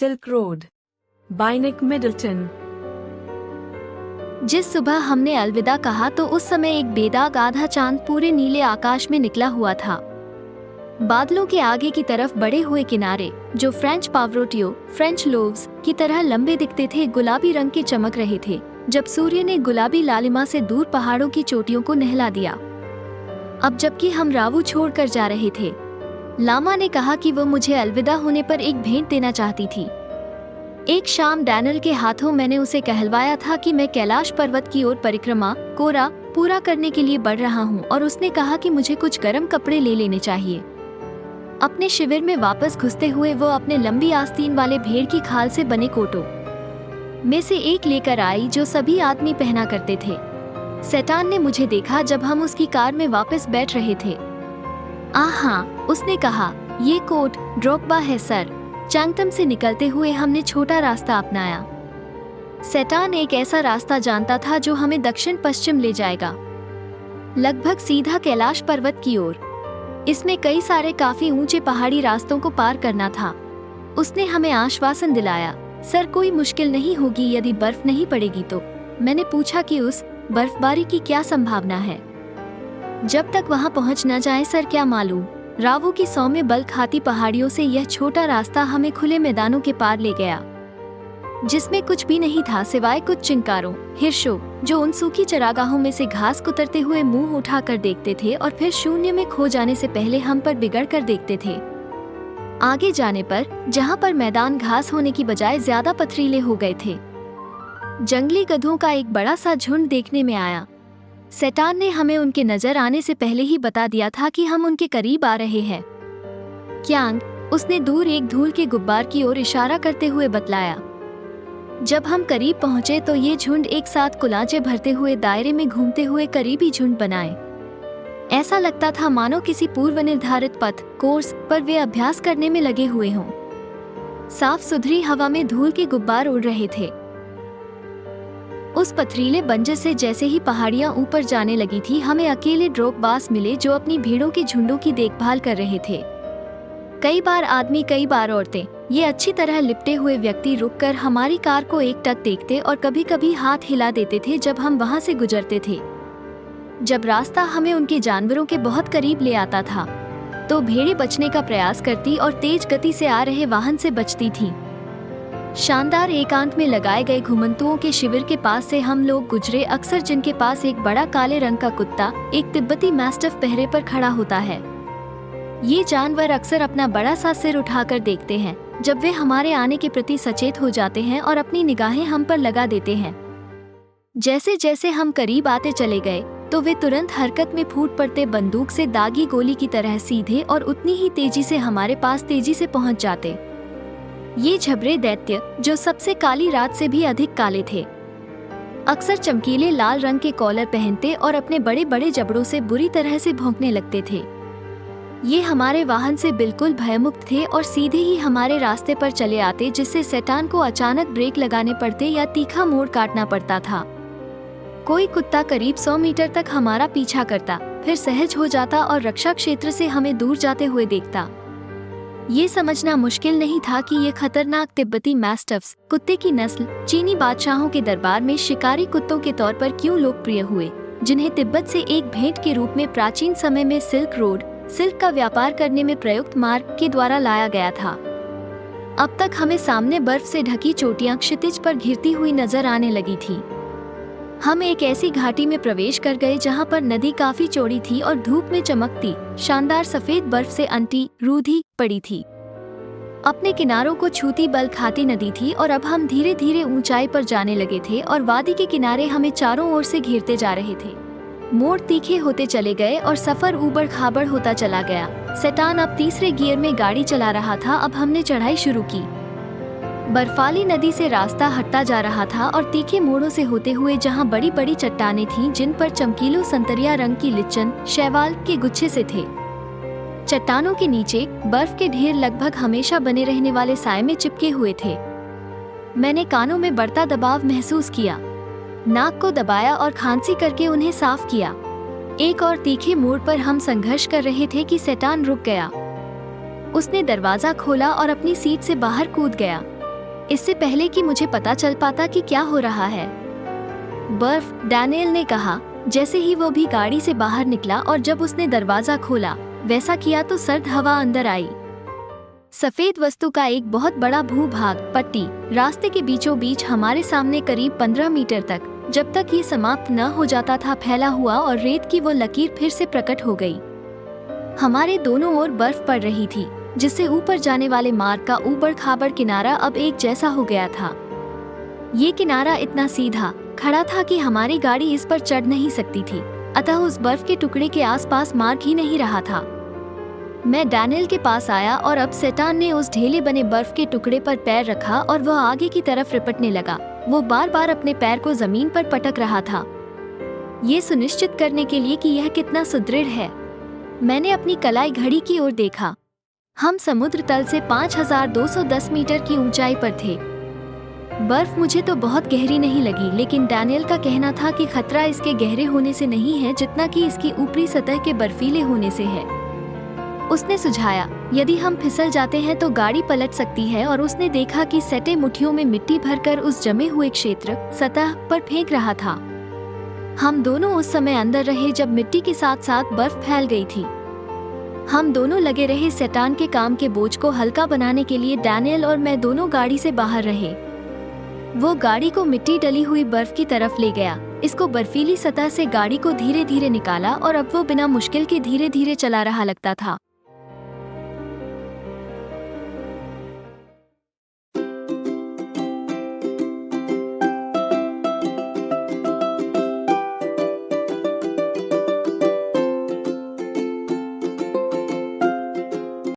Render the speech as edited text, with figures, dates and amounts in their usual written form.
Silk road by Nick Middleton. जिस सुबह हमने अलविदा कहा तो उस समय एक बेदाग आधा चांद पूरे नीले आकाश में निकला हुआ था। बादलों के आगे की तरफ बढ़े हुए किनारे, जो फ्रेंच पावरोटियो फ्रेंच लोव्स की तरह लंबे दिखते थे, गुलाबी रंग के चमक रहे थे जब सूर्य ने गुलाबी लालिमा से दूर पहाड़ों की चोटियों को नहला दिया। अब जबकि हम रावू छोड़कर जा रहे थे, लामा ने कहा कि वो मुझे अलविदा होने पर एक भेंट देना चाहती थी। एक शाम डैनियल के हाथों मैंने उसे कहलवाया था कि मैं कैलाश पर्वत की ओर परिक्रमा कोरा पूरा करने के लिए बढ़ रहा हूँ, और उसने कहा कि मुझे कुछ गर्म कपड़े ले लेने चाहिए। अपने शिविर में वापस घुसते हुए वो अपने लंबी आस्तीन वाले भेड़ की खाल से बने कोटों में से एक लेकर आई जो सभी आदमी पहना करते थे। सेटान ने मुझे देखा जब हम उसकी कार में वापस बैठ रहे थे। हाँ, उसने कहा, ये कोट ड्रोकबा है सर। चांगतम से निकलते हुए हमने छोटा रास्ता अपनाया। सेटान एक ऐसा रास्ता जानता था जो हमें दक्षिण पश्चिम ले जाएगा, लगभग सीधा कैलाश पर्वत की ओर। इसमें कई सारे काफी ऊंचे पहाड़ी रास्तों को पार करना था। उसने हमें आश्वासन दिलाया, सर कोई मुश्किल नहीं होगी यदि बर्फ नहीं पड़ेगी तो। मैंने पूछा कि उस बर्फबारी की क्या संभावना है। जब तक वहां पहुंच न जाए सर, क्या मालूम। रावू की सौम्य बल खाती पहाड़ियों से यह छोटा रास्ता हमें खुले मैदानों के पार ले गया, जिसमें कुछ भी नहीं था सिवाय कुछ चिंकारों हिरशों, जो उन सूखी चरागाहों में से घास कुतरते हुए मुंह उठाकर देखते थे और फिर शून्य में खो जाने से पहले हम पर बिगड़ कर देखते थे। आगे जाने पर, जहाँ पर मैदान घास होने की बजाय ज्यादा पथरीले हो गए थे, जंगली गधों का एक बड़ा सा झुंड देखने में आया। सेटान ने हमें उनके नजर आने से पहले ही बता दिया था कि हम उनके करीब आ रहे हैं। क्यांग, उसने दूर एक धूल के गुब्बार की ओर इशारा करते हुए बतलाया। जब हम करीब पहुंचे तो ये झुंड एक साथ कुलांचे भरते हुए दायरे में घूमते हुए करीबी झुंड बनाए। ऐसा लगता था मानो किसी पूर्व निर्धारित पथ कोर्स पर वे अभ्यास करने में लगे हुए हों। साफ सुथरी हवा में धूल के गुब्बार उड़ रहे थे। उस पथरीले बंजर से जैसे ही पहाड़ियां ऊपर जाने लगी थी, हमें अकेले ड्रोकबास मिले जो अपनी भीड़ों के झुंडों की देखभाल कर रहे थे। कई बार आदमी, कई बार औरतें। ये अच्छी तरह लिपटे हुए व्यक्ति रुककर हमारी कार को एकटक देखते और कभी कभी हाथ हिला देते थे जब हम वहां से गुजरते थे। जब रास्ता हमें उनके जानवरों के बहुत करीब ले आता था तो भेड़ें बचने का प्रयास करती और तेज गति से आ रहे वाहन से बचती थीं। शानदार एकांत में लगाए गए घुमंतुओं के शिविर के पास से हम लोग गुजरे, अक्सर जिनके पास एक बड़ा काले रंग का कुत्ता, एक तिब्बती मैस्टिफ पहरे पर खड़ा होता है। ये जानवर अक्सर अपना बड़ा सा सिर उठाकर देखते हैं जब वे हमारे आने के प्रति सचेत हो जाते हैं और अपनी निगाहें हम पर लगा देते हैं। जैसे जैसे हम करीब आते चले गए तो वे तुरंत हरकत में फूट पड़ते बंदूक से दागी गोली की तरह सीधे और उतनी ही तेजी से हमारे पास तेजी से पहुंच जाते। ये झबरे दैत्य, जो सबसे काली रात से भी अधिक काले थे, अक्सर चमकीले लाल रंग के कॉलर पहनते और अपने बड़े बड़े जबड़ों से बुरी तरह से भौंकने लगते थे। ये हमारे वाहन से बिल्कुल भयमुक्त थे और सीधे ही हमारे रास्ते पर चले आते, जिससे सेटान को अचानक ब्रेक लगाने पड़ते या तीखा मोड़ काटना पड़ता था। कोई कुत्ता करीब 100 मीटर तक हमारा पीछा करता, फिर सहज हो जाता और रक्षा क्षेत्र से हमें दूर जाते हुए देखता। ये समझना मुश्किल नहीं था कि ये खतरनाक तिब्बती मैस्टिफ्स, कुत्ते की नस्ल, चीनी बादशाहों के दरबार में शिकारी कुत्तों के तौर पर क्यों लोकप्रिय हुए, जिन्हें तिब्बत से एक भेंट के रूप में प्राचीन समय में सिल्क रोड, सिल्क का व्यापार करने में प्रयुक्त मार्ग के द्वारा लाया गया था। अब तक हमें सामने बर्फ से ढकी चोटियां क्षितिज पर घिरती हुई नजर आने लगी थी। हम एक ऐसी घाटी में प्रवेश कर गए जहां पर नदी काफी चौड़ी थी और धूप में चमकती शानदार सफेद बर्फ से अंटी रूधी पड़ी थी। अपने किनारों को छूती बल खाती नदी थी और अब हम धीरे धीरे ऊंचाई पर जाने लगे थे और वादी के किनारे हमें चारों ओर से घेरते जा रहे थे। मोड़ तीखे होते चले गए और सफर ऊबड़ खाबड़ होता चला गया। सेटान अब तीसरे गियर में गाड़ी चला रहा था। अब हमने चढ़ाई शुरू की। बर्फाली नदी से रास्ता हटता जा रहा था और तीखे मोड़ों से होते हुए जहां बड़ी बड़ी चट्टानें थीं जिन पर चमकीलों संतरिया रंग की लिच्चन शैवाल के गुच्छे से थे। चट्टानों के नीचे बर्फ के ढेर लगभग हमेशा बने रहने वाले साए में चिपके हुए थे। मैंने कानों में बढ़ता दबाव महसूस किया, नाक को दबाया और खांसी करके उन्हें साफ किया। एक और तीखे मोड़ पर हम संघर्ष कर रहे थे कि सेटान रुक गया। उसने दरवाजा खोला और अपनी सीट से बाहर कूद गया। इससे पहले कि मुझे पता चल पाता कि क्या हो रहा है। बर्फ, डैनियल ने कहा। जैसे ही वो भी गाड़ी से बाहर निकला और जब उसने दरवाजा खोला वैसा किया तो सर्द हवा अंदर आई। सफेद वस्तु का एक बहुत बड़ा भूभाग पट्टी रास्ते के बीचों बीच हमारे सामने करीब 15 मीटर तक, जब तक ये समाप्त न हो जाता था, फैला हुआ और रेत की वो लकीर फिर से प्रकट हो गई। हमारे दोनों ओर बर्फ पड़ रही थी, जिससे ऊपर जाने वाले मार्ग का ऊबड़ खाबड़ किनारा अब एक जैसा हो गया था। ये किनारा इतना सीधा खड़ा था कि हमारी गाड़ी इस पर चढ़ नहीं सकती थी, अतः उस बर्फ के टुकड़े के आसपास मार्ग ही नहीं रहा था। मैं डैनियल के पास आया और अब सेटान ने उस ढेले बने बर्फ के टुकड़े पर पैर रखा और वह आगे की तरफ रिपटने लगा। वो बार बार अपने पैर को जमीन पर पटक रहा था, ये सुनिश्चित करने के लिए कि यह कितना सुदृढ़ है। मैंने अपनी कलाई घड़ी की ओर देखा। हम समुद्र तल से 5210 मीटर की ऊंचाई पर थे। बर्फ मुझे तो बहुत गहरी नहीं लगी, लेकिन डैनियल का कहना था कि खतरा इसके गहरे होने से नहीं है जितना कि इसकी ऊपरी सतह के बर्फीले होने से है। उसने सुझाया, यदि हम फिसल जाते हैं तो गाड़ी पलट सकती है, और उसने देखा कि सेटे मुट्ठियों में मिट्टी भरकर उस जमे हुए क्षेत्र सतह पर फेंक रहा था। हम दोनों उस समय अंदर रहे जब मिट्टी के साथ साथ बर्फ फैल गई थी। हम दोनों लगे रहे सेटान के काम के बोझ को हल्का बनाने के लिए। डैनियल और मैं दोनों गाड़ी से बाहर रहे। वो गाड़ी को मिट्टी डली हुई बर्फ की तरफ ले गया, इसको बर्फीली सतह से गाड़ी को धीरे धीरे निकाला और अब वो बिना मुश्किल के धीरे धीरे चला रहा लगता था।